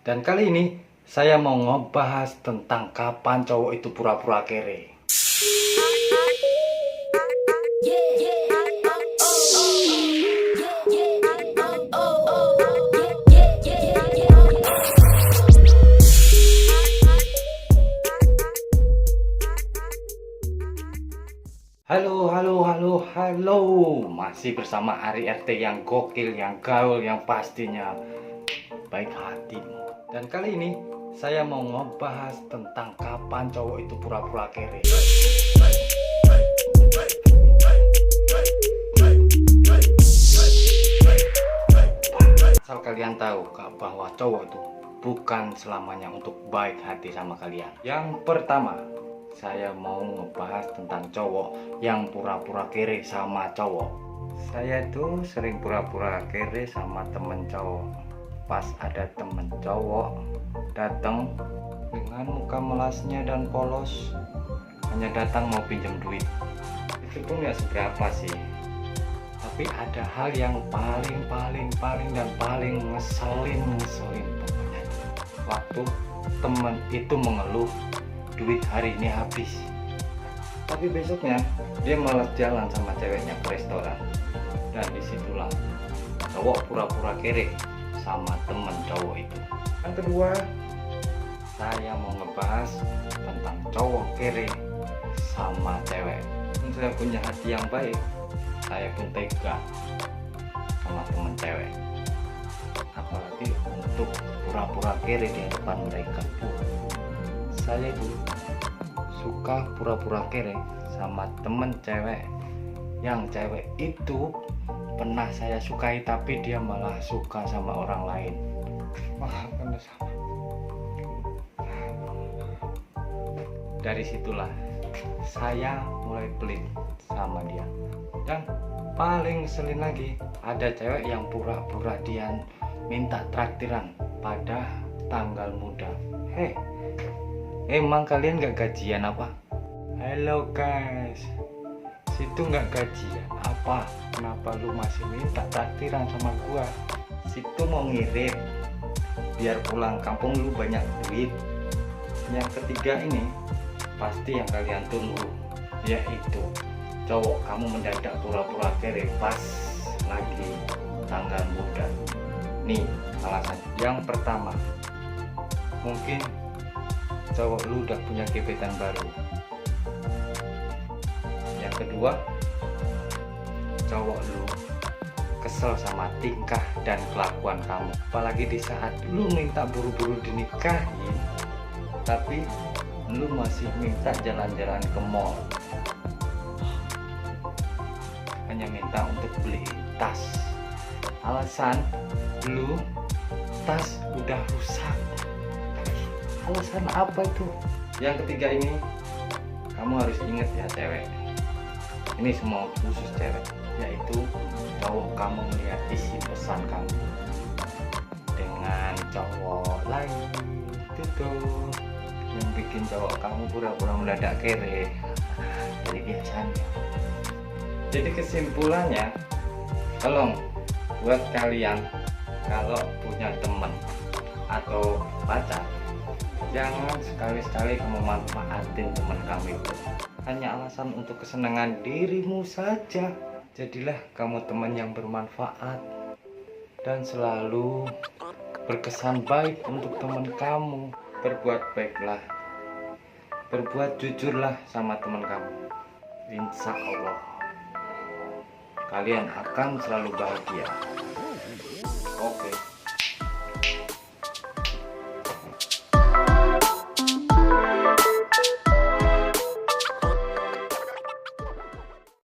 Dan kali ini saya mau ngebahas tentang kapan cowok itu pura-pura kere. Halo. Masih bersama Ari RT yang gokil, yang gaul, yang pastinya baik hatimu. Dan kali ini saya mau ngebahas tentang kapan cowok itu pura-pura kere. Asal kalian tahu bahwa cowok itu bukan selamanya untuk baik hati sama kalian. Yang pertama, saya mau ngebahas tentang cowok yang pura-pura kere sama cowok. Saya tuh sering pura-pura kere sama temen cowok. Pas ada temen cowok datang dengan muka melasnya dan polos, hanya datang mau pinjam duit. Itu pun ya seberapa sih. Tapi ada hal yang paling dan paling ngeselin pokoknya. Waktu temen itu mengeluh duit hari ini habis, tapi besoknya dia malas jalan sama ceweknya ke restoran. Dan disitulah cowok pura-pura kere sama temen cowok itu. Yang kedua, saya mau ngebahas tentang cowok kere sama cewek. Saya punya hati yang baik, saya pun tega sama temen cewek, apalagi untuk pura-pura kere di depan mereka. Saya itu suka pura-pura kere sama temen cewek, yang cewek itu pernah saya sukai tapi dia malah suka sama orang lain. Wah, bener sama. Dari situlah saya mulai pelit sama dia. Dan paling ngeselin lagi, ada cewek yang pura-pura dia minta traktiran pada tanggal muda. Emang kalian gak gajian apa? Halo guys, situ gak gajian apa? Kenapa lu masih minta traktiran sama gua? Situ mau ngirit biar pulang kampung lu banyak duit. Yang ketiga ini pasti yang kalian tunggu, yaitu cowok kamu mendadak pura-pura kere pas lagi tanggal muda. Nih alasan. Yang pertama, mungkin cowok lu udah punya gebetan baru. Yang kedua, cowok lu kesel sama tingkah dan kelakuan kamu, apalagi di saat lu minta buru-buru dinikahi tapi lu masih minta jalan-jalan ke mall, hanya minta untuk beli tas. Alasan lu tas udah rusak. Alasan apa itu? Yang ketiga ini kamu harus ingat ya cewek, ini semua khusus cewek, yaitu cowok kamu melihat isi pesan kamu dengan cowok lain, itu tuh yang bikin cowok kamu pura-pura mendadak kere dari biasanya. Jadi kesimpulannya, tolong buat kalian kalau punya teman atau pacar, jangan sekali-sekali kamu manfaatin teman kamu itu hanya alasan untuk kesenangan dirimu saja. Jadilah kamu teman yang bermanfaat dan selalu berkesan baik untuk teman kamu. Berbuat baiklah, berbuat jujurlah sama teman kamu. Insya Allah kalian akan selalu bahagia. Oke.